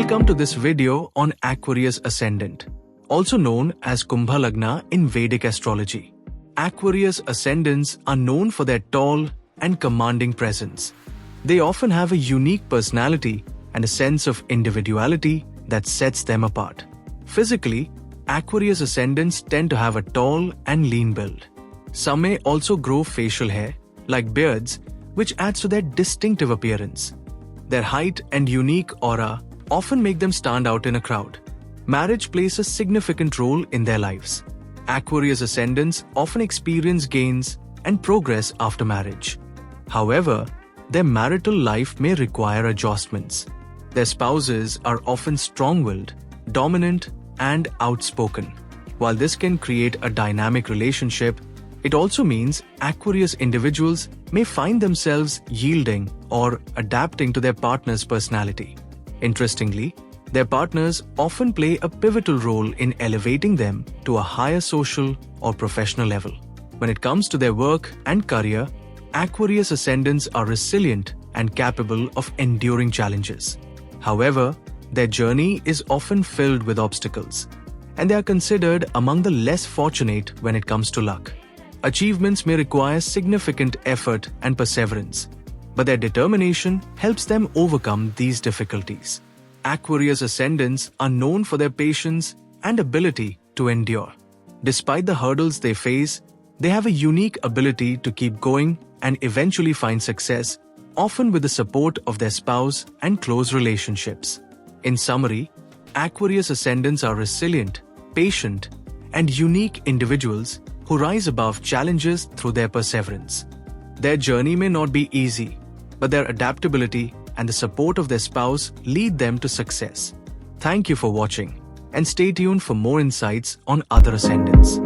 Welcome to this video on Aquarius Ascendant, also known as Kumbha Lagna in Vedic astrology. Aquarius Ascendants are known for their tall and commanding presence. They often have a unique personality and a sense of individuality that sets them apart. Physically, Aquarius Ascendants tend to have a tall and lean build. Some may also grow facial hair, like beards, which adds to their distinctive appearance. Their height and unique aura often make them stand out in a crowd. Marriage plays a significant role in their lives. Aquarius Ascendants often experience gains and progress after marriage. However, their marital life may require adjustments. Their spouses are often strong-willed, dominant, and outspoken. While this can create a dynamic relationship, it also means Aquarius individuals may find themselves yielding or adapting to their partner's personality. Interestingly, their partners often play a pivotal role in elevating them to a higher social or professional level. When it comes to their work and career, Aquarius Ascendants are resilient and capable of enduring challenges. However, their journey is often filled with obstacles, and they are considered among the less fortunate when it comes to luck. Achievements may require significant effort and perseverance, but their determination helps them overcome these difficulties. Aquarius Ascendants are known for their patience and ability to endure. Despite the hurdles they face, they have a unique ability to keep going and eventually find success, often with the support of their spouse and close relationships. In summary, Aquarius Ascendants are resilient, patient, and unique individuals who rise above challenges through their perseverance. Their journey may not be easy, but their adaptability and the support of their spouse lead them to success. Thank you for watching, and stay tuned for more insights on other ascendants.